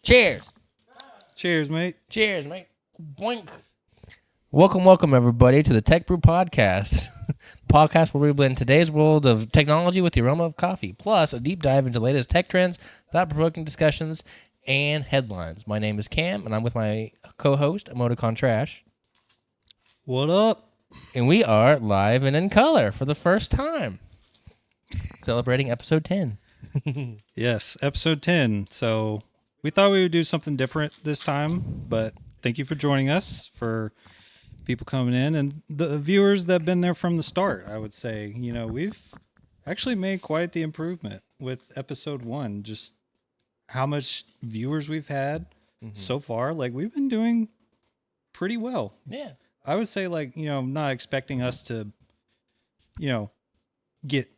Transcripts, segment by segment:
Cheers. Cheers, mate. Cheers, mate. Boink. Welcome, everybody, to the TechBrew podcast. Podcast where we blend today's world of technology with the aroma of coffee, plus a deep dive into the latest tech trends, thought-provoking discussions, and headlines. My name is Cam, and I'm with my co-host, Emoticon Trash. What up? And we are live and in color for the first time, celebrating episode 10. Yes, episode 10. So we thought we would do something different this time, but thank you for joining us, for people coming in, and the viewers that have been there from the start. I would say, we've actually made quite the improvement with episode 1. Just how much viewers we've had so far. Like, we've been doing pretty well. Yeah. I would say, I'm not expecting us to, get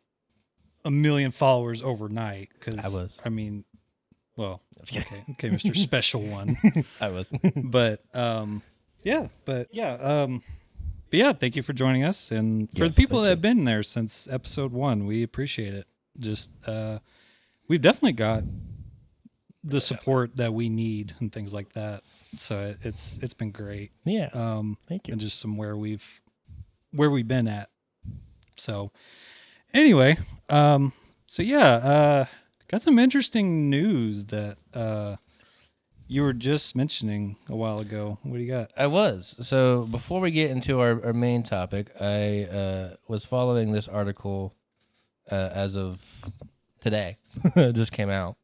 1 million followers overnight. Because well, okay, Mr. Special One. I was. But yeah, thank you for joining us, and for Yes, the people thank that you. have been there since episode 1, we appreciate it. Just we've definitely got the support that we need and things like that. So it's been great. Yeah. Thank you. And just where we've been at. So anyway, got some interesting news that you were just mentioning a while ago. What do you got? I was. So before we get into our main topic, I was following this article as of today. It just came out.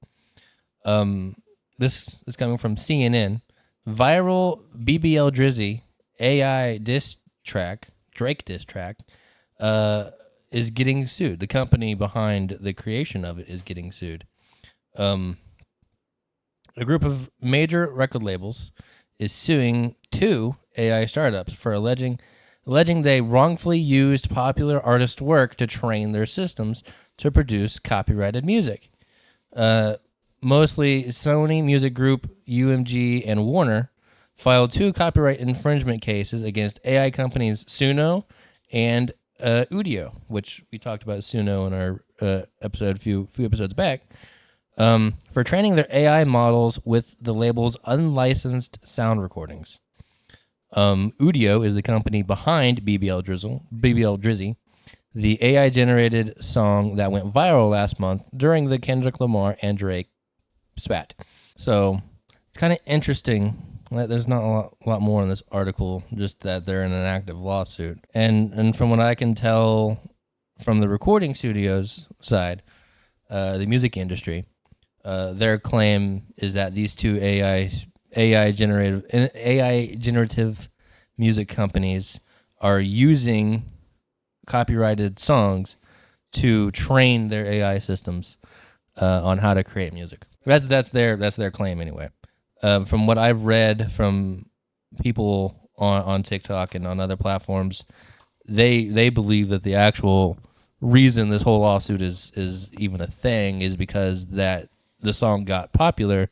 This is coming from CNN. Viral BBL Drizzy AI Drake diss track, is getting sued. The company behind the creation of it is getting sued. A group of major record labels is suing 2 AI startups for alleging they wrongfully used popular artist work to train their systems to produce copyrighted music. Mostly Sony Music Group, UMG, and Warner filed 2 copyright infringement cases against AI companies Suno and Udio, which we talked about Suno in our episode a few episodes back, for training their AI models with the label's unlicensed sound recordings. Udio is the company behind BBL Drizzy, the AI-generated song that went viral last month during the Kendrick Lamar and Drake spat. So it's kind of interesting that there's not a lot more in this article, just that they're in an active lawsuit. And from what I can tell from the recording studios side, the music industry, their claim is that these 2 AI generative music companies are using copyrighted songs to train their AI systems on how to create music. That's their claim anyway. From what I've read from people on TikTok and on other platforms, they believe that the actual reason this whole lawsuit is even a thing is because that the song got popular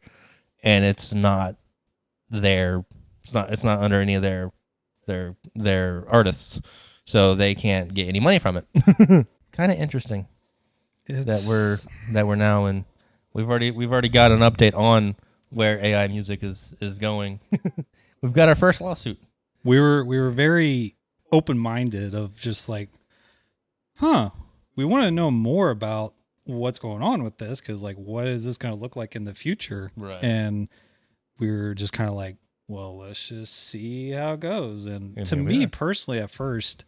and it's not under any of their artists, so they can't get any money from it. Kind of interesting that we're now in. We've already got an update on where AI music is going. We've got our first lawsuit. We were very open-minded of just like, we want to know more about what's going on with this, because what is this going to look like in the future? Right. And we were just kind of like, well, let's just see how it goes. And to here we me are. personally, at first,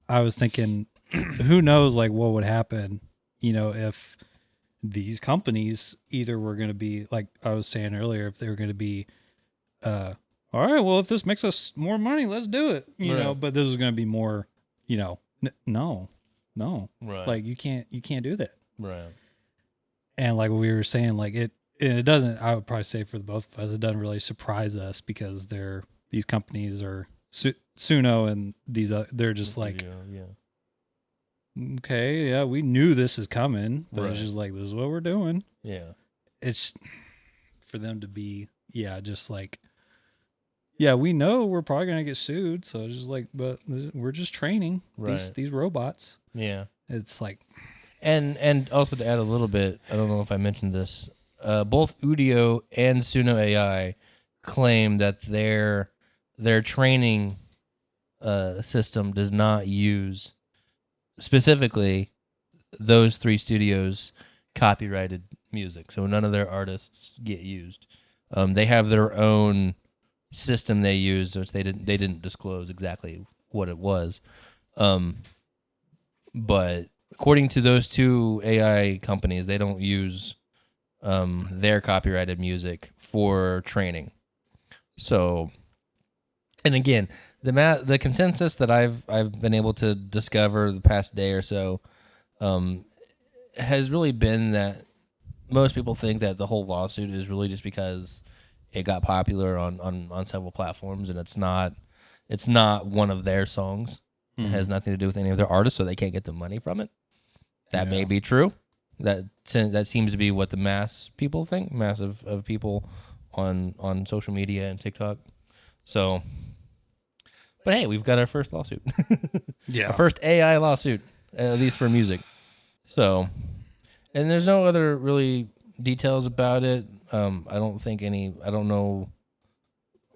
I was thinking, who knows what would happen, if these companies either were going to be, like I was saying earlier, if they were going to be, all right, well, if this makes us more money, let's do it, Right. but this is going to be more, no, Right. you can't do that. Right. And like we were saying, it doesn't, I would probably say for the both of us, it doesn't really surprise us, because these companies are Suno and these, they're just like, okay, yeah, we knew this is coming, but it's Right. just like, this is what we're doing. Yeah. It's for them to be, just like, we know we're probably going to get sued. So it's just like, but we're just training these robots. Yeah. It's like, And also to add a little bit, I don't know if I mentioned this, both Udio and Suno AI claim that their training system does not use specifically those three studios' copyrighted music, so none of their artists get used. They have their own system they use, which they didn't disclose exactly what it was. But according to those two AI companies, they don't use their copyrighted music for training. So, and again, the consensus that I've been able to discover the past day or so has really been that most people think that the whole lawsuit is really just because it got popular on several platforms, and it's not one of their songs. It has nothing to do with any of their artists, so they can't get the money from it. That may be true. That seems to be what the mass people think, mass of people on social media and TikTok. So, but hey, we've got our first lawsuit. Yeah. Our first AI lawsuit, at least for music. So, and there's no other really details about it. I don't know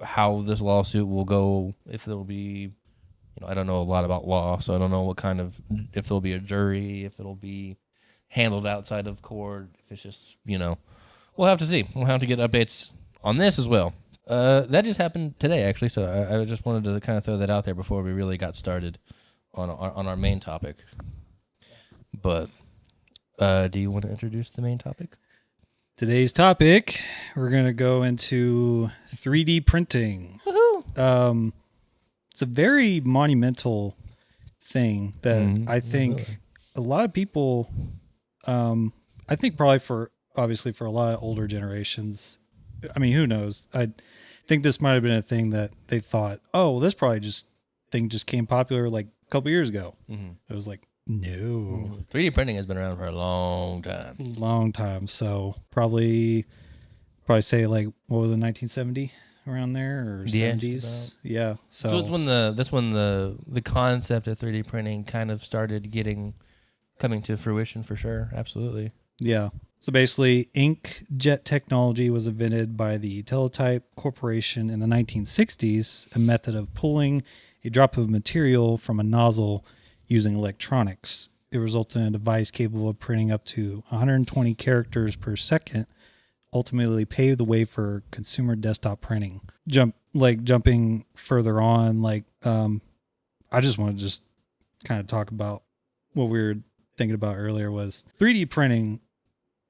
how this lawsuit will go, if there'll be, I don't know a lot about law, so I don't know if there'll be a jury, if it'll be handled outside of court, if it's just, we'll have to see. We'll have to get updates on this as well. That just happened today, actually, so I just wanted to kind of throw that out there before we really got started on our main topic. But do you want to introduce the main topic? Today's topic, we're going to go into 3D printing. Woohoo! It's a very monumental thing that I think a lot of people, I think probably obviously for a lot of older generations, I mean, who knows? I think this might have been a thing that they thought, oh, well, this probably just came popular like a couple years ago. It was like, no. 3D printing has been around for a long time. Long time. So probably say like, what was it, 1970 around there, or 70s? Yeah. So that's when the concept of 3D printing kind of started coming to fruition, for sure. Absolutely. Yeah. So basically, inkjet technology was invented by the Teletype Corporation in the 1960s, a method of pulling a drop of material from a nozzle using electronics. It resulted in a device capable of printing up to 120 characters per second, ultimately paved the way for consumer desktop printing. Jumping further on, I just want to just kind of talk about what we were thinking about earlier was 3D printing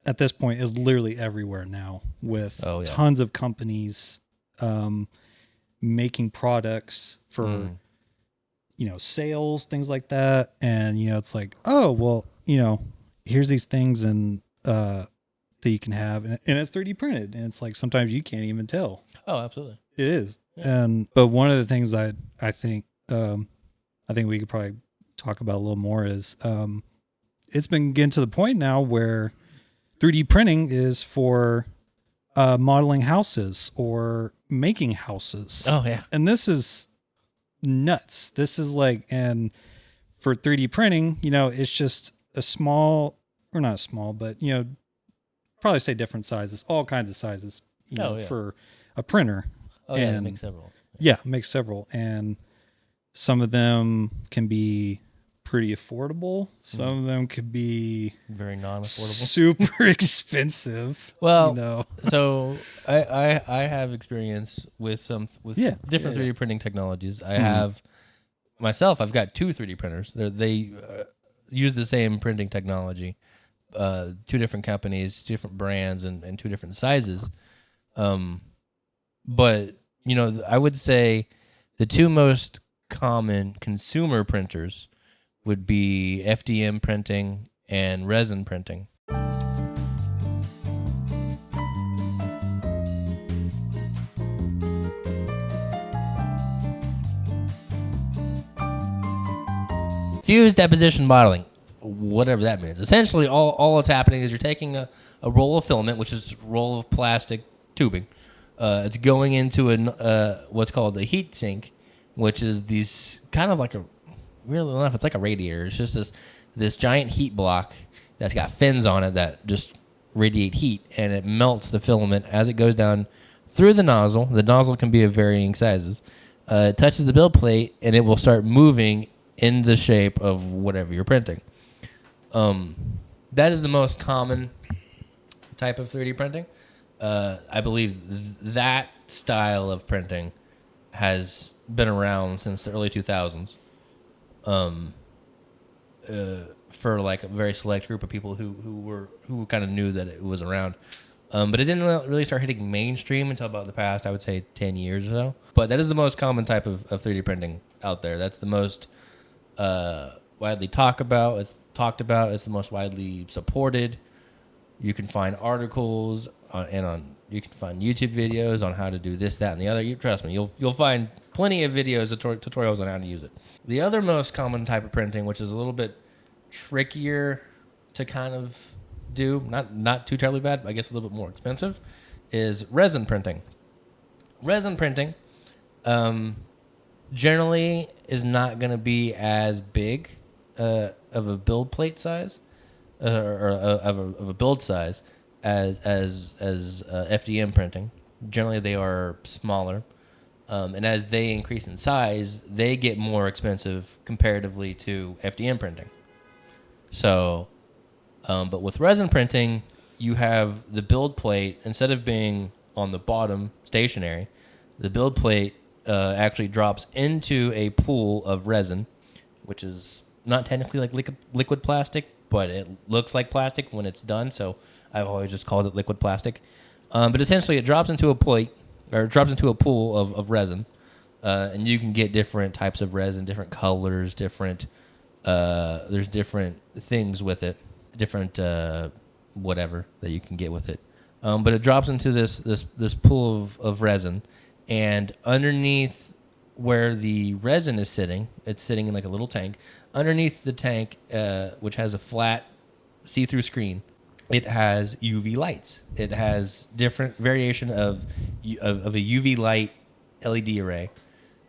at this point is literally everywhere now, with tons of companies making products for sales, things like that. And it's like, oh well, here's these things and that you can have, and it's 3D printed, and it's like sometimes you can't even tell. Oh, absolutely, it is. Yeah. But one of the things I think we could probably talk about a little more is it's been getting to the point now where 3D printing is for modeling houses or making houses. Oh, yeah. And this is nuts. This is like, and for 3D printing, it's just a small, or not small, but, probably say different sizes, all kinds of sizes, for a printer. Oh, yeah, it makes several. Yeah, makes several. And some of them can be pretty affordable. Some of them could be very non-affordable, super expensive. Well, so I have experience with different 3D printing technologies. I have myself. I've got two 3D printers. They use the same printing technology. Two different companies, two different brands, and two different sizes. But I would say the two most common consumer printers would be FDM printing and resin printing. Fused deposition modeling, whatever that means. Essentially, all that's happening is you're taking a roll of filament, which is a roll of plastic tubing. It's going into what's called a heat sink, which is these kind of like really enough, it's like a radiator. It's just this giant heat block that's got fins on it that just radiate heat, and it melts the filament as it goes down through the nozzle. The nozzle can be of varying sizes. It touches the build plate, and it will start moving in the shape of whatever you're printing. That is the most common type of 3D printing. I believe that style of printing has been around since the early 2000s. For like a very select group of people who kind of knew that it was around. But it didn't really start hitting mainstream until about the past, I would say, 10 years or so. But that is the most common type of 3D printing out there. That's the most widely talked about. It's the most widely supported. You can find articles you can find YouTube videos on how to do this, that, and the other. Trust me, you'll find plenty of videos, tutorials on how to use it. The other most common type of printing, which is a little bit trickier to kind of do, not too terribly bad, but I guess a little bit more expensive, is resin printing. Resin printing generally is not going to be as big of a build plate size or of a build size as FDM printing. Generally, they are smaller, and as they increase in size, they get more expensive comparatively to FDM printing. So, but with resin printing, you have the build plate, instead of being on the bottom stationary, the build plate actually drops into a pool of resin, which is not technically like liquid plastic, but it looks like plastic when it's done. So I've always just called it liquid plastic. But essentially, it drops into a plate, or it drops into a pool of resin, and you can get different types of resin, different colors, there's different things with it, different whatever that you can get with it. But it drops into this pool of resin, and underneath where the resin is sitting, it's sitting in like a little tank. Underneath the tank, which has a flat see-through screen, it has UV lights. It has different variation of a UV light LED array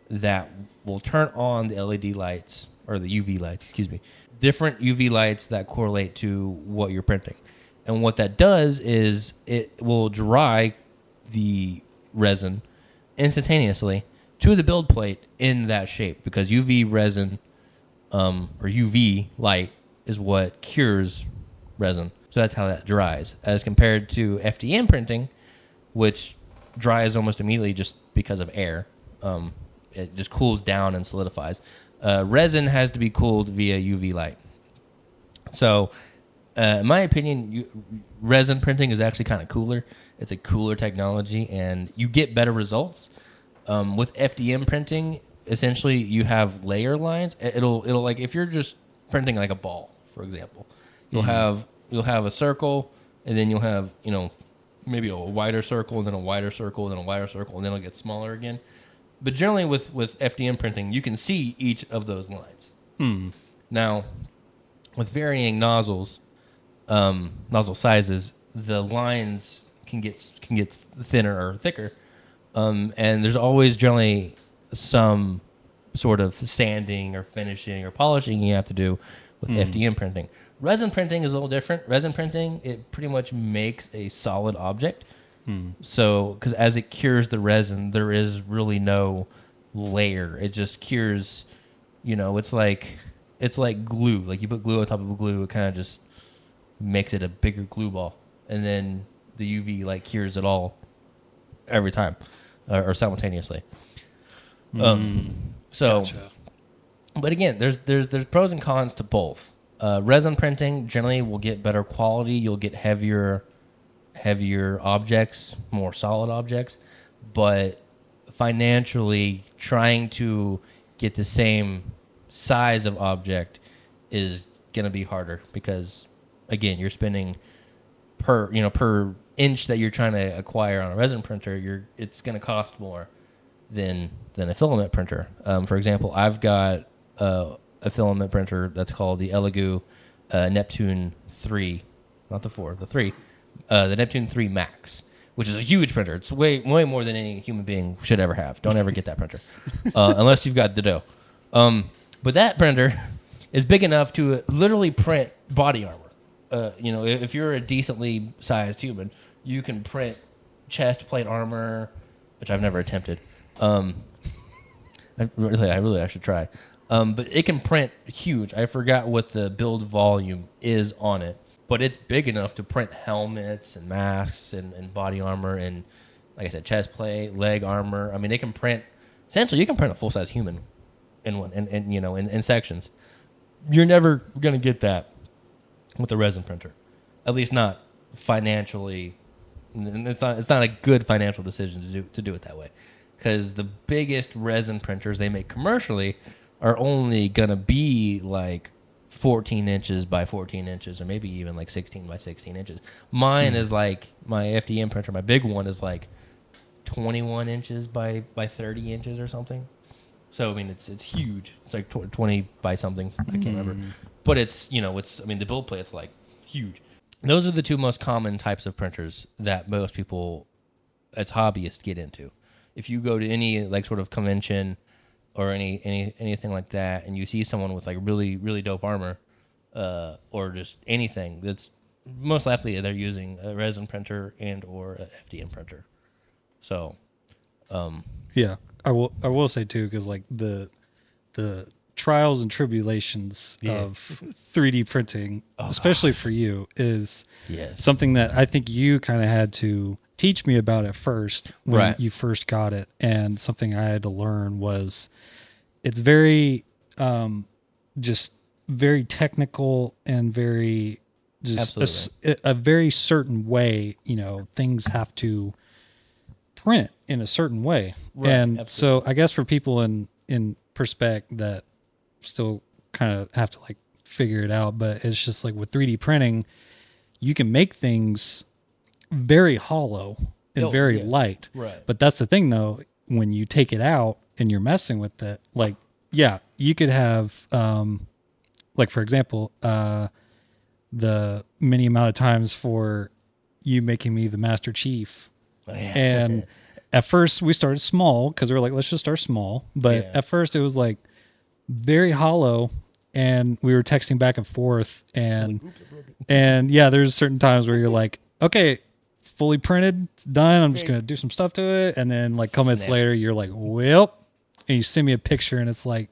that will turn on the LED lights, or the UV lights, excuse me. Different UV lights that correlate to what you're printing. And what that does is it will dry the resin instantaneously to the build plate in that shape, because UV resin or UV light is what cures resin. So that's how that dries, as compared to FDM printing, which dries almost immediately just because of air. It just cools down and solidifies. Resin has to be cooled via UV light. So, in my opinion, resin printing is actually kind of cooler. It's a cooler technology, and you get better results. With FDM printing, essentially you have layer lines. It'll like, if you're just printing like a ball, for example, you'll have a circle, and then you'll have, maybe a wider circle, and then a wider circle, and then a wider circle, and then it'll get smaller again. But generally with FDM printing, you can see each of those lines. Now, with varying nozzle sizes, the lines can get thinner or thicker. And there's always generally some sort of sanding or finishing or polishing you have to do with FDM printing. Resin printing is a little different. Resin printing, it pretty much makes a solid object. So, because as it cures the resin, there is really no layer. It just cures, it's like glue. Like you put glue on top of a glue, it kind of just makes it a bigger glue ball. And then the UV cures it all every time or simultaneously. Gotcha. But again, there's pros and cons to both. Resin printing generally will get better quality. You'll get heavier objects, more solid objects, but financially trying to get the same size of object is going to be harder, because again, you're spending per inch that you're trying to acquire on a resin printer, it's going to cost more than a filament printer. For example, I've got a filament printer that's called the Elegoo Neptune 3, not the 4, the 3. The Neptune 3 Max, which is a huge printer. It's way more than any human being should ever have. Don't ever get that printer, unless you've got Dodo. But that printer is big enough to literally print body armor. if you're a decently sized human, you can print chest plate armor, which I've never attempted. I should try. But it can print huge. I forgot what the build volume is on it, but it's big enough to print helmets and masks and body armor and, like I said, chest plate, leg armor. I mean, it can print. Essentially, you can print a full size human in one, in sections. You're never gonna get that with a resin printer, at least not financially. And it's not a good financial decision to do it that way, because the biggest resin printers they make commercially are only gonna be like 14 inches by 14 inches, or maybe even like 16 by 16 inches. Mine is like my FDM printer. My big one is like 21 inches by 30 inches or something. So I mean, it's huge. It's like 20 by something. I can't remember, but it's the build plate's like huge. Those are the two most common types of printers that most people as hobbyists get into. If you go to any like sort of convention or anything like that, and you see someone with like really, really dope armor, or just anything, that's most likely they're using a resin printer and or a FDM printer. So, Yeah, I will say too, because like the trials and tribulations of 3D printing, especially for you, is something that I think you kind of had to teach me about at first when you first got it, and something I had to learn was it's very just very technical and very just a very certain way, things have to print in a certain way. And so I guess for people in perspective that still kind of have to like figure it out, but it's just like with 3D printing, you can make things very hollow and very light. Right. But that's the thing though, when you take it out and you're messing with it, like, yeah, you could have, like for example, the many amount of times for you making me the Master Chief. And at first we started small because we were like, let's just start small. But at first it was like very hollow, and we were texting back and forth. And there's certain times where you're like, okay, it's fully printed, it's done. I'm just going to do some stuff to it. And then like a couple minutes later, you're like, well, and you send me a picture and it's like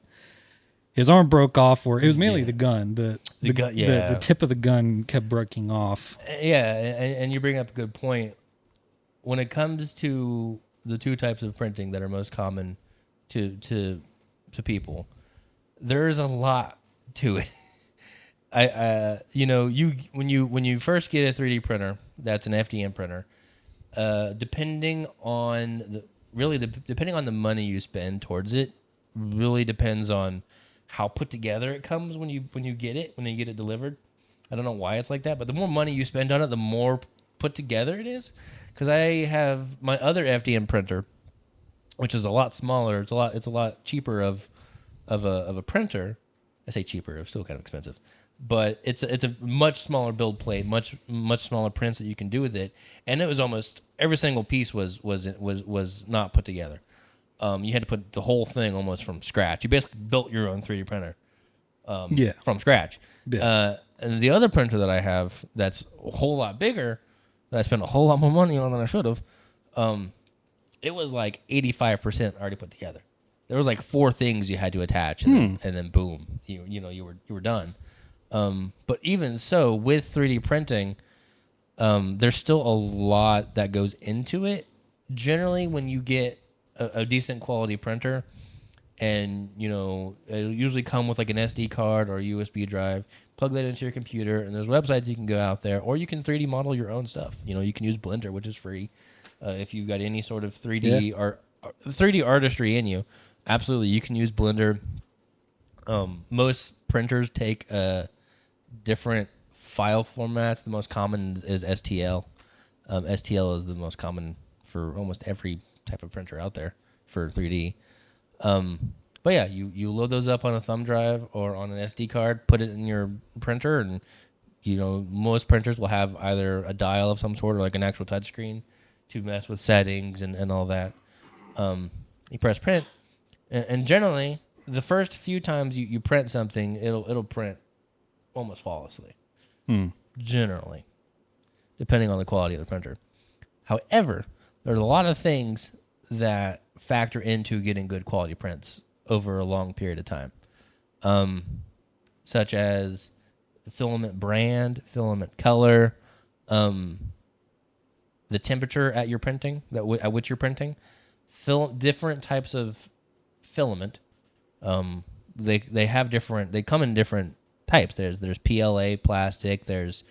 his arm broke off, or it was mainly the gun. The gun, the tip of the gun kept breaking off. Yeah. And you bring up a good point. When it comes to the two types of printing that are most common to people, there's a lot to it. When you first get a 3D printer, that's an FDM printer. Depending on the money you spend towards it, really depends on how put together it comes when you get it delivered. I don't know why it's like that, but the more money you spend on it, the more put together it is. Because I have my other FDM printer, which is a lot smaller. It's a lot cheaper of a printer. I say cheaper, it's still kind of expensive, but it's a much smaller build plate, much smaller prints that you can do with it. And it was almost every single piece was not put together. You had to put the whole thing almost from scratch. You basically built your own 3D printer from scratch. Yeah. And the other printer that I have that's a whole lot bigger, that I spent a whole lot more money on than I should have, it was like 85% already put together. There was like 4 things you had to attach, and then boom, you were done. But even so, with 3D printing, there's still a lot that goes into it. Generally, when you get a decent quality printer, and it'll usually come with like an SD card or a USB drive. Plug that into your computer, and there's websites you can go out there, or you can 3D model your own stuff. You can use Blender, which is free. If you've got any sort of 3D or 3D artistry in you, absolutely, you can use Blender. Most printers take different file formats. The most common is STL. STL is the most common for almost every type of printer out there for 3D. But yeah, you load those up on a thumb drive or on an SD card, put it in your printer, and most printers will have either a dial of some sort or like an actual touchscreen to mess with settings and all that. You press print, and generally the first few times you print something, it'll print almost flawlessly. generally, depending on the quality of the printer. However, there's a lot of things that factor into getting good quality prints over a long period of time, such as the filament brand, filament color, the temperature at your printing, at which you're printing, different types of filament. They have different. They come in different types. There's PLA plastic. There's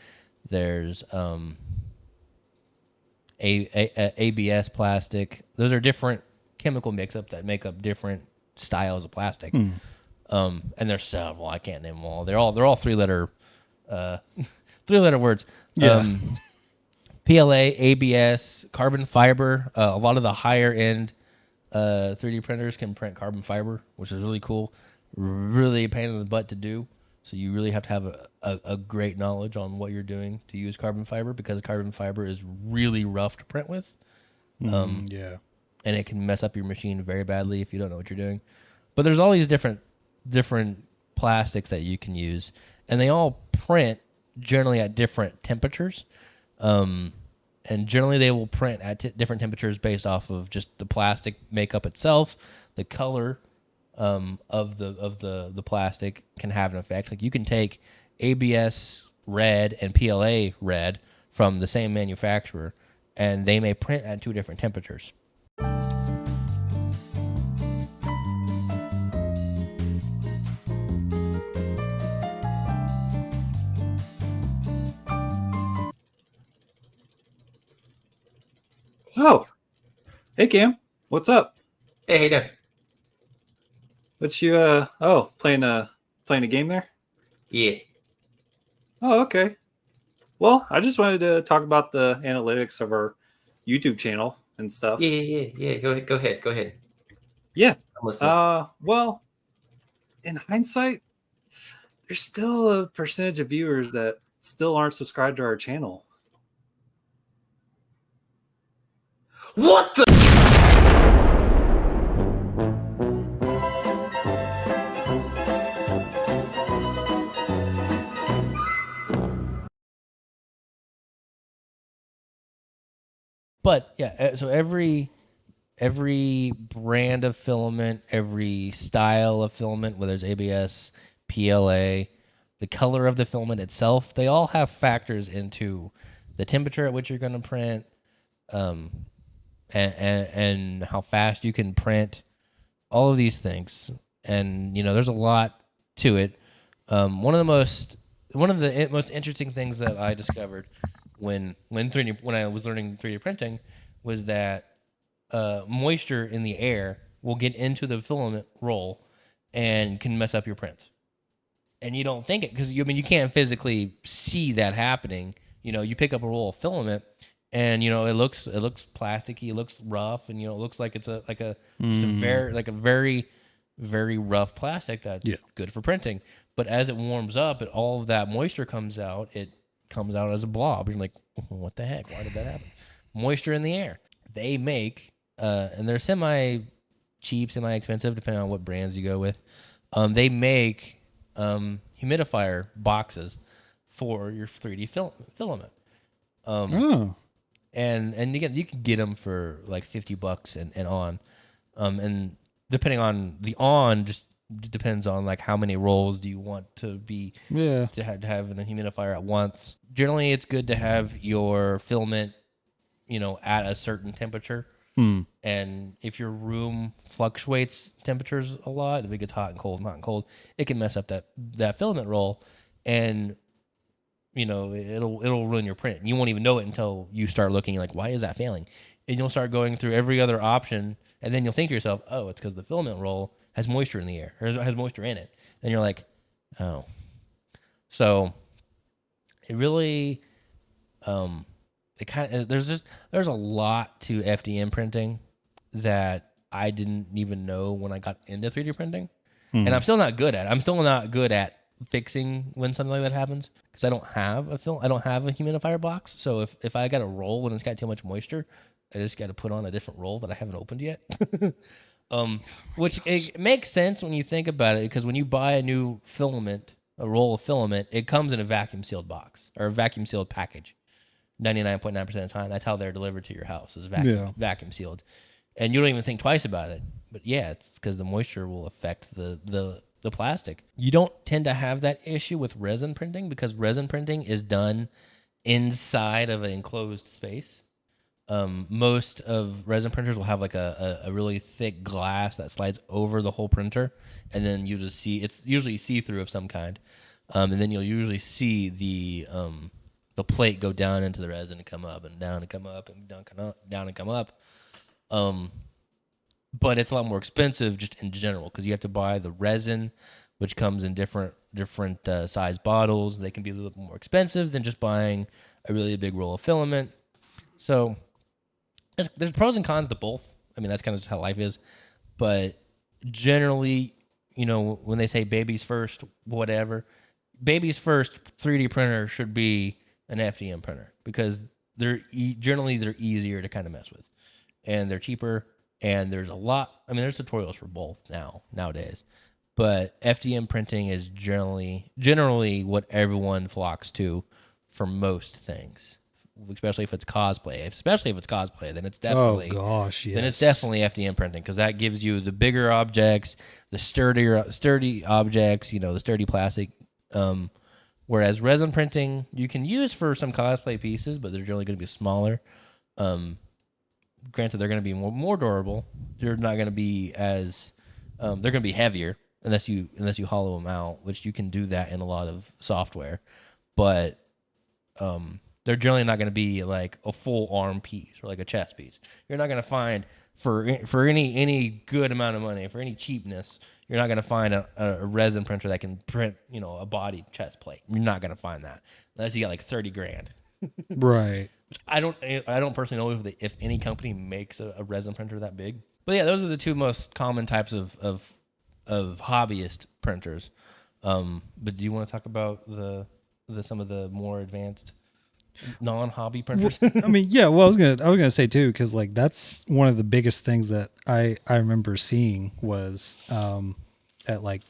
ABS plastic. Those are different chemical mix-up that make up different styles of plastic. And there's several. I can't name them all. They're all three-letter words. Yeah. PLA, ABS, carbon fiber. A lot of the higher end 3D printers can print carbon fiber, which is really cool. Really a pain in the butt to do. So you really have to have a great knowledge on what you're doing to use carbon fiber, because carbon fiber is really rough to print with. Yeah. And it can mess up your machine very badly if you don't know what you're doing. But there's all these different plastics that you can use, and they all print generally at different temperatures. And generally they will print at different temperatures based off of just the plastic makeup itself. The color of the plastic can have an effect. Like you can take ABS red and PLA red from the same manufacturer, and they may print at two different temperatures. Oh, hey Cam, what's up? Hey, how you doing? What's you playing a game there? Yeah. Oh, okay. Well, I just wanted to talk about the analytics of our YouTube channel and stuff. Yeah. Go ahead. Yeah. I'm listening. Well, in hindsight, there's still a percentage of viewers that still aren't subscribed to our channel. What the? But yeah, so every brand of filament, every style of filament, whether it's ABS, PLA, the color of the filament itself, they all have factors into the temperature at which you're going to print, and how fast you can print, all of these things. And there's a lot to it. One of the most interesting things that I discovered when I was learning 3D printing was that moisture in the air will get into the filament roll and can mess up your print. And you don't think it, because you can't physically see that happening. You pick up a roll of filament, and it looks plasticky, it looks rough, and it looks like it's just a very very rough plastic that's good for printing. But as it warms up, all of that moisture comes out. It comes out as a blob. You're like, what the heck? Why did that happen? Moisture in the air. They make, and they're semi-cheap, semi-expensive, depending on what brands you go with. They make humidifier boxes for your 3D filament. And again, you can get them for like $50 and on. And depending on just depends on like how many rolls do you want to have in a humidifier at once. Generally, it's good to have your filament, at a certain temperature. And if your room fluctuates temperatures a lot, if it gets hot and cold, it can mess up that filament roll, and it'll ruin your print. You won't even know it until you start looking, like, why is that failing? And you'll start going through every other option, and then you'll think to yourself, oh, it's because the filament roll has moisture in the air, or has moisture in it. And you're like, oh. So it really, there's a lot to FDM printing that I didn't even know when I got into 3D printing. And I'm still not good at it. I'm still not good at fixing when something like that happens, because I don't have a humidifier box. So if I got a roll and it's got too much moisture, I just got to put on a different roll that I haven't opened yet. Which it makes sense when you think about it, because when you buy a new filament, a roll of filament, it comes in a vacuum sealed box or a vacuum sealed package. 99.9% of the time, that's how they're delivered to your house, is vacuum sealed. And you don't even think twice about it. But yeah, it's because the moisture will affect the plastic. You don't tend to have that issue with resin printing because resin printing is done inside of an enclosed space. Most of resin printers will have like a really thick glass that slides over the whole printer, and then you just see, it's usually see-through of some kind, and then you'll usually see the plate go down into the resin and come up and down and come up and down and come up. But it's a lot more expensive just in general because you have to buy the resin, which comes in different size bottles. They can be a little bit more expensive than just buying a really big roll of filament. So there's pros and cons to both. I mean, that's kind of just how life is. But generally, you know, when they say babies first, whatever, babies first 3D printer should be an FDM printer because they're easier to kind of mess with, and they're cheaper, and there's a lot. I mean, there's tutorials for both nowadays, but FDM printing is generally what everyone flocks to for most things, especially if it's cosplay. Then it's definitely then it's definitely FDM printing because that gives you the bigger objects, the sturdy objects, you know, the sturdy plastic. Whereas resin printing you can use for some cosplay pieces, but they're generally going to be smaller. Granted, they're going to be more durable. They're not going to be as they're going to be heavier unless you hollow them out, which you can do that in a lot of software. But they're generally not going to be like a full arm piece or like a chest piece. You're not going to find for any good amount of money, for any cheapness, you're not going to find a resin printer that can print, you know, a body chest plate. You're not going to find that unless you got like $30,000. Right. I don't personally know if any company makes a resin printer that big. But yeah, those are the two most common types of hobbyist printers. But do you want to talk about some of the more advanced non-hobby printers? I mean, yeah. Well, I was gonna say too, because like that's one of the biggest things that I remember seeing was at like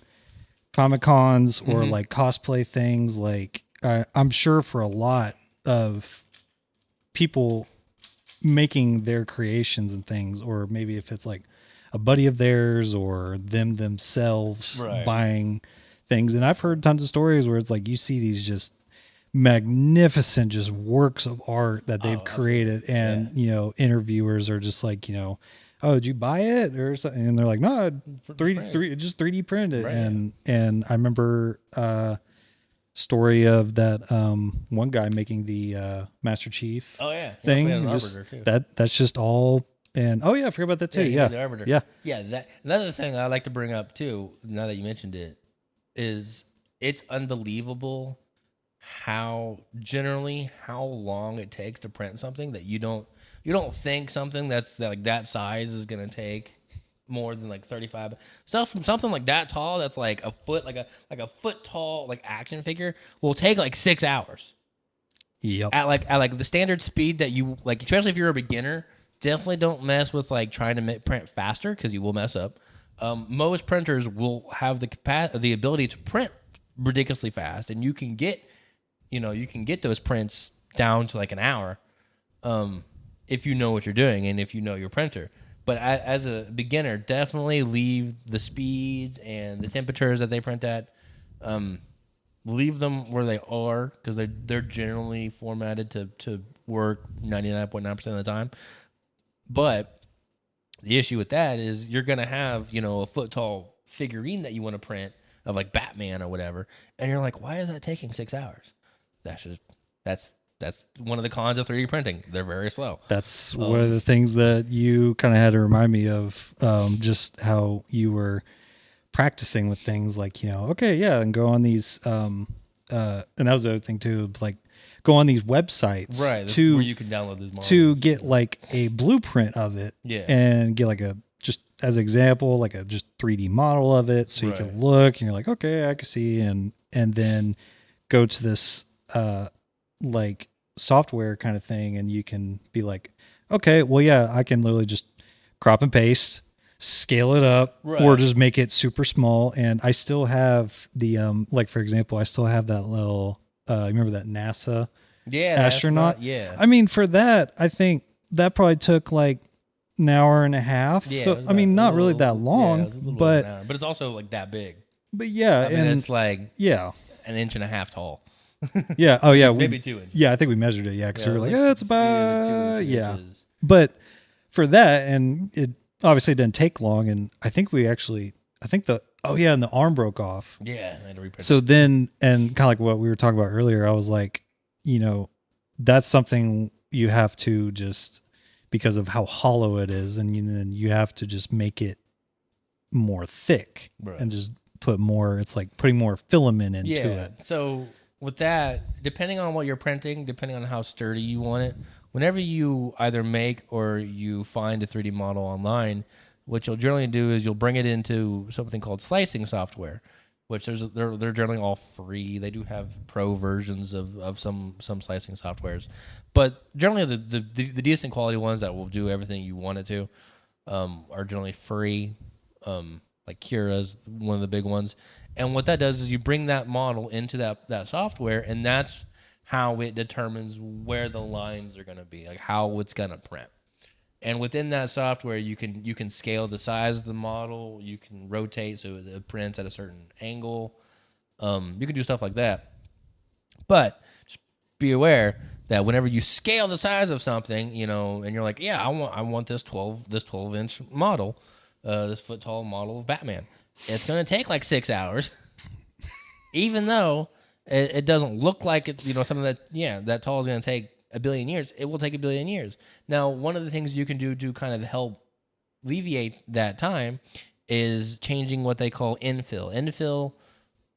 Comic Cons or like cosplay things. Like I'm sure for a lot of people making their creations and things, or maybe if it's like a buddy of theirs or them themselves buying things. And I've heard tons of stories where it's like you see these just magnificent just works of art that they've created, and you know, interviewers are just like, you know, oh, did you buy it or something? And they're like, no, 3D printed. And I remember story of that one guy making the Master Chief thing. That's just all. And I forgot about that too. The Arbiter. That another thing I like to bring up too, now that you mentioned it, is it's unbelievable how long it takes to print something that you don't think something that's like that size is gonna take more than like 35 stuff from something like that tall that's like a foot, like a foot tall, like action figure will take like 6 hours. Yep. At like the standard speed that you like, especially if you're a beginner, definitely don't mess with like trying to print faster because you will mess up. Most printers will have the ability to print ridiculously fast, and you can get those prints down to like an hour if you know what you're doing and if you know your printer. But as a beginner, definitely leave the speeds and the temperatures that they print at. Leave them where they are because they're generally formatted to work 99.9% of the time. But the issue with that is you're gonna have, you know, a foot tall figurine that you want to print of like Batman or whatever, and you're like, why is that taking 6 hours? That's one of the cons of 3D printing. They're very slow. That's one of the things that you kind of had to remind me of, just how you were practicing with things like, you know, and go on these, and that was the other thing too, like go on these websites where you can download these models to get like a blueprint of it, and get like just as an example, like a just 3D model of it, so you can look and you're like, okay, I can see, and then go to this like software kind of thing, and you can be like, okay, well, yeah, I can literally just crop and paste scale it up or Right. just make it super small. And I still have the like, for example, I still have that little remember that NASA Yeah, the astronaut? Yeah. I mean, for that, I think that probably took like an hour and a half. Yeah, it So was I mean, about not a really little- that long, Yeah, it was a little over an but hour. But it's also like that big. yeah, I mean, and it's like yeah, an inch and a half tall. yeah. Oh yeah, Maybe 2 inches. yeah. I think we measured it. Yeah, because Yeah, we it were was like, like it's two- it was like about 2 yeah. inches. But for that, and it obviously didn't take long, and I think and the arm broke off. Yeah, I had to reprint. So then, and kind of like what we were talking about earlier, I was like, that's something you have to just, because of how hollow it is, and then you have to just make it more thick Right. and just put more, it's like putting more filament into Yeah. it. So with that, depending on what you're printing, depending on how sturdy you want it, whenever you either make or you find a 3D model online, what you'll generally do is you'll bring it into something called slicing software, which they're generally all free. They do have pro versions of some slicing softwares, but generally the decent quality ones that will do everything you want it to are generally free. Like Cura's one of the big ones. And what that does is you bring that model into that software, and that's how it determines where the lines are going to be, like how it's going to print. And within that software, you can scale the size of the model. You can rotate so it prints at a certain angle. You can do stuff like that. But just be aware that whenever you scale the size of something, and you're like, yeah, I want this 12-inch model, this foot tall model of Batman. It's going to take like 6 hours, even though it doesn't look like it. Something that tall is going to take a billion years. It will take a billion years. Now, one of the things you can do to kind of help alleviate that time is changing what they call infill. Infill,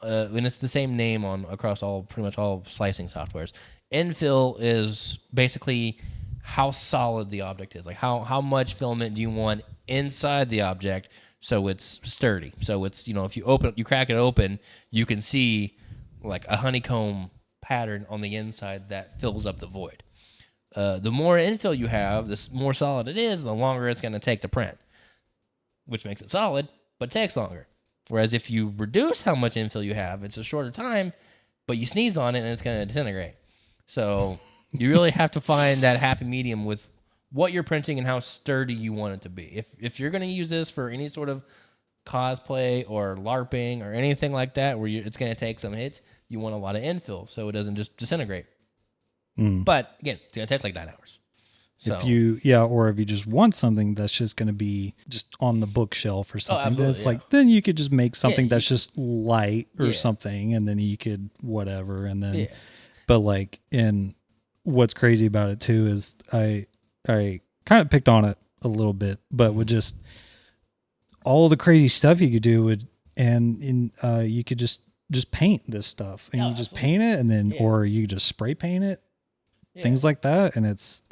and it's the same name across pretty much all slicing softwares. Infill is basically how solid the object is. Like how much filament do you want inside the object so it's sturdy. So it's, if you crack it open, you can see like a honeycomb pattern on the inside that fills up the void. The more infill you have, the more solid it is, the longer it's going to take to print, which makes it solid, but takes longer. Whereas if you reduce how much infill you have, it's a shorter time, but you sneeze on it and it's going to disintegrate. So you really have to find that happy medium with what you're printing and how sturdy you want it to be. If you're going to use this for any sort of cosplay or LARPing or anything like that, where it's going to take some hits, you want a lot of infill so it doesn't just disintegrate. But again, it's going to take like 9 hours. So, If you just want something that's just going to be just on the bookshelf or something, then absolutely, it's yeah. like, then you could just make something you- that's just light or Yeah. something, and then you could whatever, and then, Yeah. but like, and what's crazy about it too is I kind of picked on it a little bit, but with just all the crazy stuff you could do you could just paint this stuff, and Oh, you just absolutely. paint it, and then Yeah. or you just spray paint it. Yeah. Things like that, and it's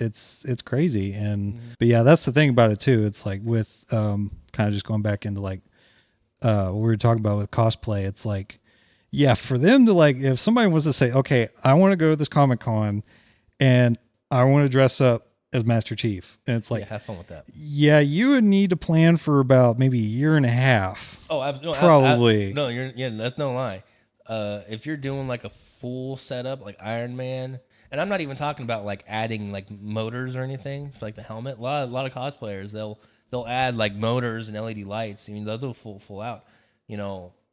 crazy. And Mm-hmm. but yeah, that's the thing about it too. It's like with kind of just going back into like what we were talking about with cosplay. It's like, yeah, for them to like, if somebody was to say, okay, I want to go to this Comic-Con and I want to dress up as Master Chief, and it's like, yeah, have fun with that. yeah, you would need to plan for about maybe a year and a half. Oh, absolutely. Probably. No, that's no lie. If you're doing like a full setup like Iron Man, and I'm not even talking about like adding like motors or anything for like the helmet. A lot of cosplayers they'll add like motors and LED lights. I mean, they'll do full out.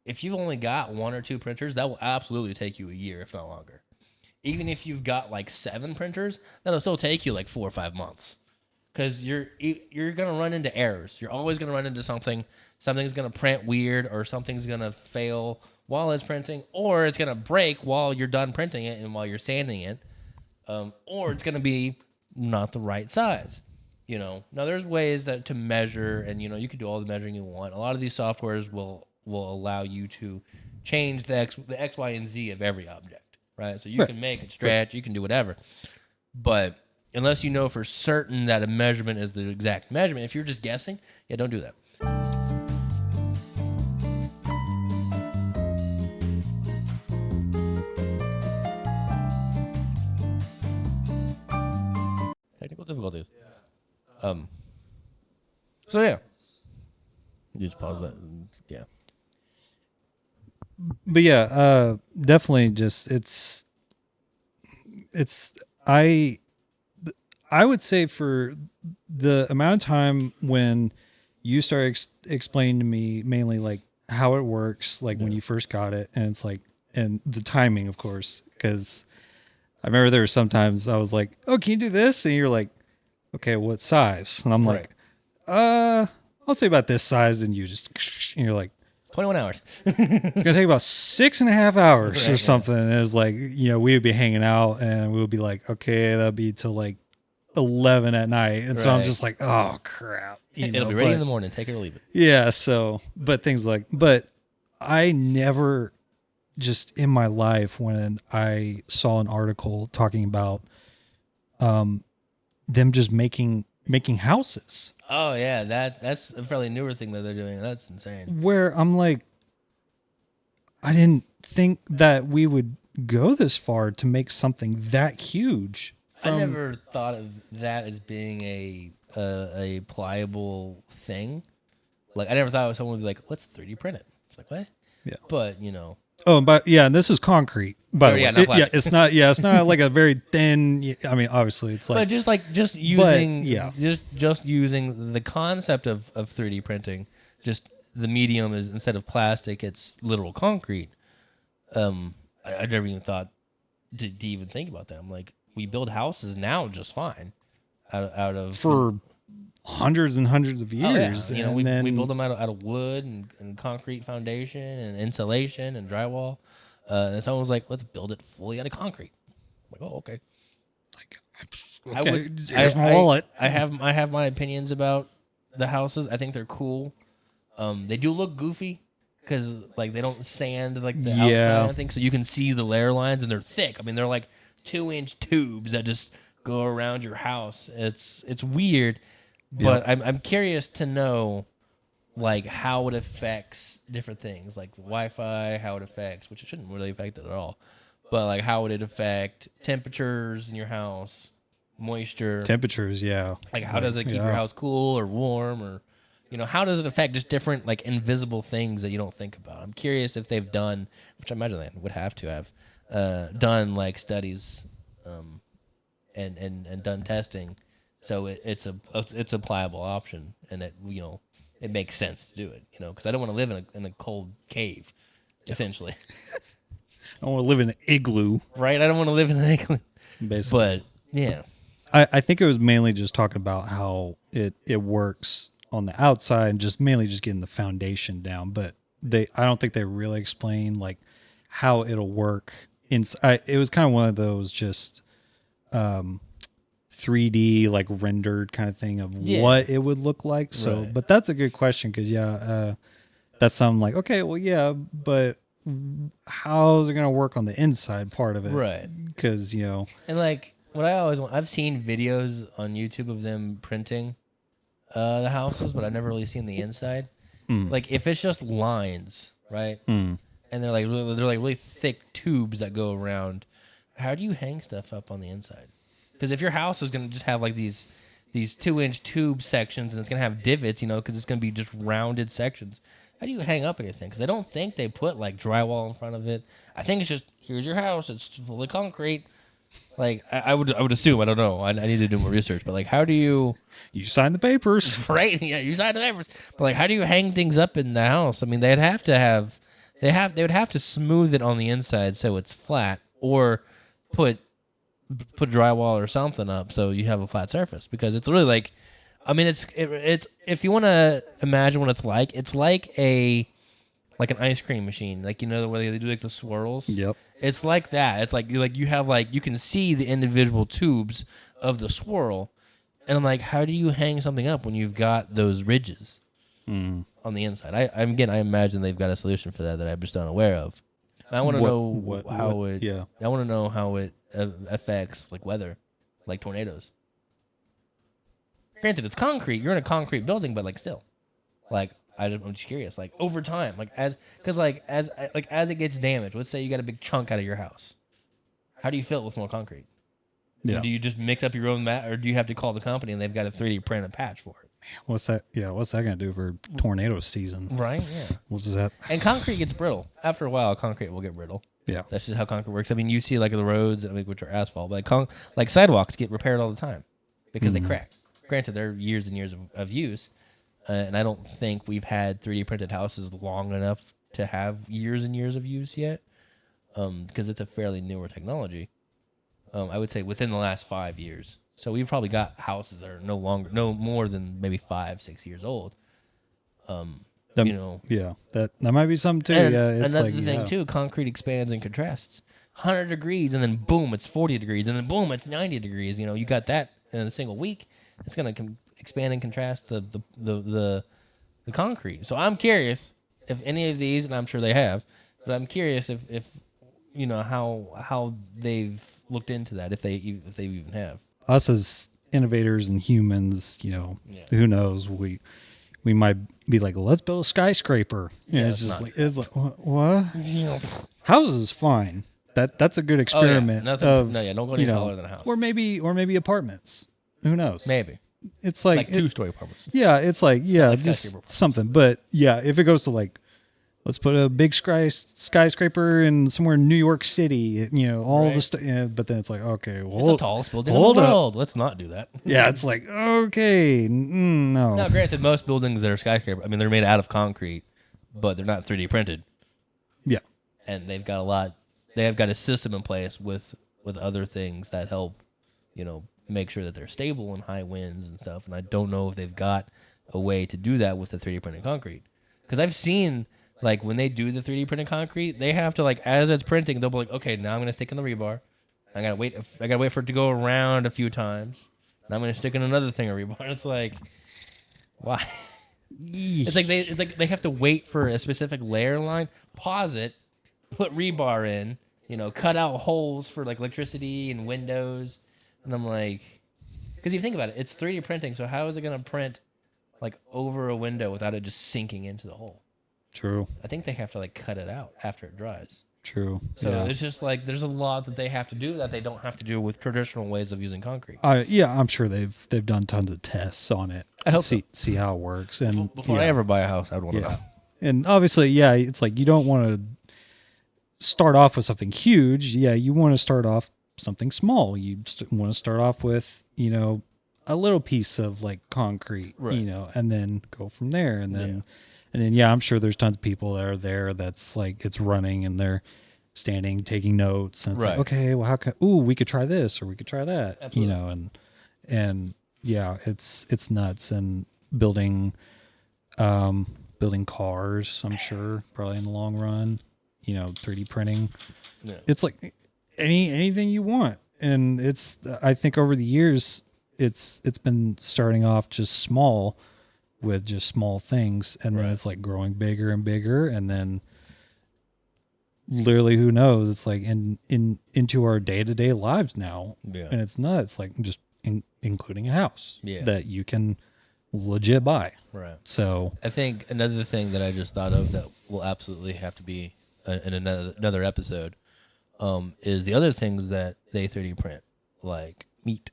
If you've only got 1 or 2 printers, that will absolutely take you a year, if not longer. Even if you've got like 7 printers, that'll still take you like 4 or 5 months. Because you're gonna run into errors. You're always gonna run into something. Something's gonna print weird, or something's gonna fail while it's printing, or it's gonna break while you're done printing it and while you're sanding it, or it's gonna be not the right size. Now there's ways to measure, and you can do all the measuring you want. A lot of these softwares will allow you to change the X, Y, and Z of every object, right? So you can make it stretch, you can do whatever, but unless you know for certain that a measurement is the exact measurement, if you're just guessing, yeah, don't do that. Technical difficulties. So yeah. You just pause that. Yeah. But yeah, definitely just I I would say for the amount of time when you started explaining to me mainly like how it works, like when you first got it, and it's like, and the timing, of course, because I remember there were sometimes I was like, "Oh, can you do this?" And you're like, "Okay, what size?" And I'm like, I'll say about this size," and you just, and you're like, 21 hours. it's gonna take about 6.5 hours Right, or yeah. something. And it was like, we would be hanging out and we would be like, okay, that'll be till like 11 at night. And so I'm Right. just like, oh crap. It'll be ready in the morning. Take it or leave it. Yeah. So, but things like, but I never just in my life when I saw an article talking about them just making houses Oh yeah, that's a fairly newer thing that they're doing. That's insane. where I'm like, I didn't think that we would go this far to make something that huge. I never thought of that as being a pliable thing. Like I never thought someone would be like, let's 3D print it. It's like what? Yeah. But Oh, but yeah, and this is concrete. By the way, yeah, not plastic. it's not. Yeah, it's not like a very thin. I mean, obviously, it's but like. just using yeah. just using the concept of 3D printing, just the medium is instead of plastic, it's literal concrete. I never even thought to even think about that. I'm like, we build houses now just fine, out of For hundreds and hundreds of years, You know, and we then build them out of wood and concrete foundation and insulation and drywall. And someone was like, let's build it fully out of concrete. I'm like, oh, okay. Like, I okay, would. here's my wallet. I have my opinions about the houses. I think they're cool. They do look goofy because like they don't sand like the outside. I think so. You can see the layer lines and they're thick. I mean, they're like 2-inch tubes that just go around your house. It's weird, but I'm curious to know like how it affects different things, like the Wi-Fi, how it affects, which it shouldn't really affect it at all, but like how would it affect temperatures in your house, moisture, Temperatures, yeah. like how does it keep your house cool or warm, or how does it affect just different like invisible things that you don't think about? I'm curious if they've done, which I imagine they would have to have done like studies and done testing, so it's a pliable option, and that it makes sense to do it, because I don't want to live in a cold cave, essentially. I want to live in an igloo, Right? I don't want to live in an igloo. basically. But yeah, I think it was mainly just talking about how it works on the outside and just mainly just getting the foundation down. But I don't think they really explain like how it'll work inside. It was kind of one of those just 3D like rendered kind of thing of what it would look like. So, Right. but that's a good question because that's something like, okay, well, yeah, but how's it going to work on the inside part of it? Right. Because and like what I always want, I've seen videos on YouTube of them printing the houses, but I've never really seen the inside. Like if it's just lines, right? And they're like really thick tubes that go around. How do you hang stuff up on the inside? Because if your house is gonna just have like these 2-inch tube sections and it's gonna have divots, because it's gonna be just rounded sections. How do you hang up anything? Because I don't think they put like drywall in front of it. I think it's just here's your house. It's fully concrete. Like I would assume. I don't know. I need to do more research. But like, how do you sign the papers, right? Yeah, you sign the papers. But like, how do you hang things up in the house? I mean, they would have to smooth it on the inside so it's flat, or put drywall or something up so you have a flat surface, because it's really like, I mean, it's if you want to imagine what it's like an ice cream machine, like where they do like the swirls. Yep. It's like that. It's like you have like, you can see the individual tubes of the swirl, and I'm like, how do you hang something up when you've got those ridges on the inside? I imagine they've got a solution for that I'm just unaware of. I want to know how it. Yeah. I want to know how it affects like weather, like tornadoes. Granted, it's concrete. You're in a concrete building, but like still, like I'm just curious. Like over time, like as it gets damaged. Let's say you got a big chunk out of your house. How do you fill it with more concrete? Yeah. Do you just mix up your own mat, or do you have to call the company and they've got a 3D print a patch for it? What's that? Yeah, what's that gonna do for tornado season? Right? Yeah. What's that? And concrete gets brittle. After a while, concrete will get brittle. Yeah. That's just how concrete works. I mean, you see like the roads, I mean, which are asphalt, but like sidewalks get repaired all the time because they crack. Granted, they're years and years of use, and I don't think we've had 3D printed houses long enough to have years and years of use yet, because it's a fairly newer technology. I would say within the last 5 years. So we've probably got houses that are no more than maybe 5-6 years old. Yeah, that might be something too. And Yeah, it's another like thing too, concrete expands and contrasts. 100 degrees, and then boom, it's 40 degrees, and then boom, it's 90 degrees. You got that in a single week. It's gonna expand and contrast the concrete. So I'm curious if any of these, and I'm sure they have, but I'm curious if how they've looked into that, if they even have. Us as innovators and humans, who knows? We might be like, well, let's build a skyscraper. It's just like what? Houses is fine. That's a good experiment. Don't go any taller than a house. Or maybe apartments. Who knows? Maybe It's like 2-story apartments. Yeah, it's like skyscraper. just something. But yeah, if it goes to like, let's put a big skyscraper in somewhere in New York City, all the stuff. But then it's like, okay, well, It's the tallest building in the world. Let's not do that. Yeah, it's like, okay, no. Now, granted, most buildings that are skyscraper, I mean, they're made out of concrete, but they're not 3D printed. Yeah. And they've got a system in place with other things that help, make sure that they're stable in high winds and stuff. And I don't know if they've got a way to do that with the 3D printed concrete. Because I've seen, like, when they do the 3D printed concrete, they have to, like, as it's printing, they'll be like, okay, now I'm going to stick in the rebar. I gotta wait for it to go around a few times. And I'm going to stick in another thing of rebar. It's like, why? It's like they have to wait for a specific layer line, pause it, put rebar in, cut out holes for like electricity and windows. And I'm like, because you think about it, it's 3D printing, so how is it going to print like over a window without it just sinking into the hole? True. I think they have to like cut it out after it dries. True. So it's just like there's a lot that they have to do that they don't have to do with traditional ways of using concrete. Yeah, I'm sure they've done tons of tests on it. I hope see how it works. And before I ever buy a house, I'd want to know. And obviously, yeah, it's like you don't want to start off with something huge. Yeah, you want to start off something small. You want to start off with, a little piece of like concrete, right. And then go from there. And then, I'm sure there's tons of people that are there that's like, it's running and they're standing, taking notes. And it's like, okay, well, we could try this or we could try that, Absolutely. and yeah, it's nuts. And building cars, I'm sure probably in the long run, 3D printing. Yeah. It's like anything you want. And I think over the years, it's been starting off just small with just small things. And then it's like growing bigger and bigger. And then literally, who knows? It's like into our day-to-day lives now. Yeah. And it's nuts. Like just including a house that you can legit buy. Right. So I think another thing that I just thought of that will absolutely have to be in another episode is the other things that they 3D print, like meat.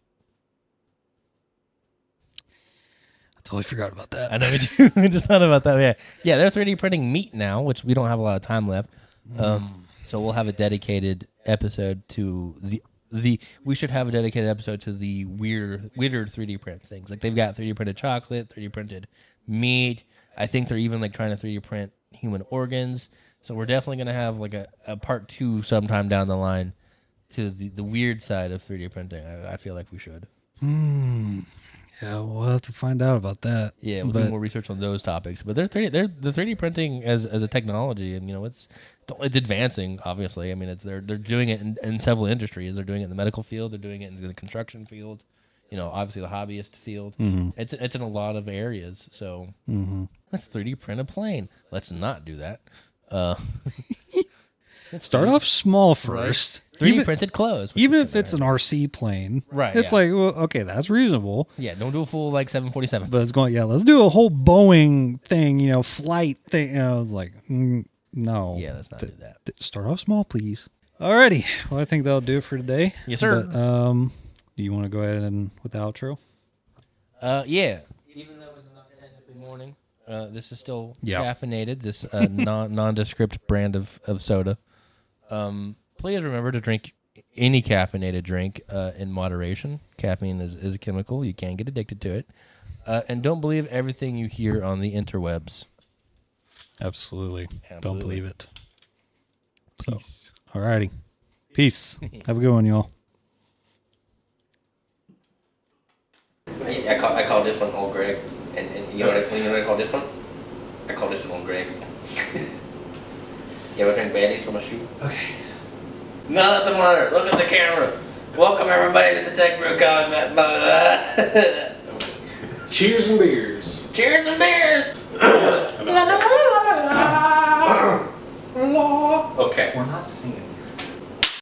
I totally forgot about that. I know we do. We just thought about that. Yeah, they're 3D printing meat now, which we don't have a lot of time left. So we'll have a dedicated episode to the. We should have a dedicated episode to the weirder 3D print things. Like they've got 3D printed chocolate, 3D printed meat. I think they're even like trying to 3D print human organs. So we're definitely going to have like a part 2 sometime down the line to the weird side of 3D printing. I feel like we should. Yeah, we'll have to find out about that. Yeah, we'll do more research on those topics. But they're the 3D printing as a technology, and it's advancing. Obviously, I mean they're doing it in several industries. They're doing it in the medical field. They're doing it in the construction field. Obviously the hobbyist field. Mm-hmm. It's in a lot of areas. So let's 3D print a plane. Let's not do that. Start off small first. Right. 3D printed clothes. Even if it's an RC plane. Right. It's like, well, okay, that's reasonable. Yeah, don't do a full like 747. But it's going, let's do a whole Boeing thing, flight thing. I was like, no. Yeah, let's not do that. Start off small, please. Alrighty. Well, I think that'll do it for today. Yes, sir. But, do you want to go ahead and with the outro? Yeah. Even though it's morning. This is still Yeah. caffeinated. This nondescript brand of soda. Please remember to drink any caffeinated drink in moderation. Caffeine is a chemical. You can get addicted to it. And don't believe everything you hear on the interwebs. Absolutely. Don't Absolutely. believe it. Peace. All righty. Peace. Have a good one, y'all. I call this one Old Greg, and you know what I call this one? I call this one Old Greg. You ever drink baddies from a shoe? Okay. Not at the monitor. Look at the camera. Welcome everybody to the TechBrew comment. Cheers and beers. Cheers and beers. Okay. We're not singing.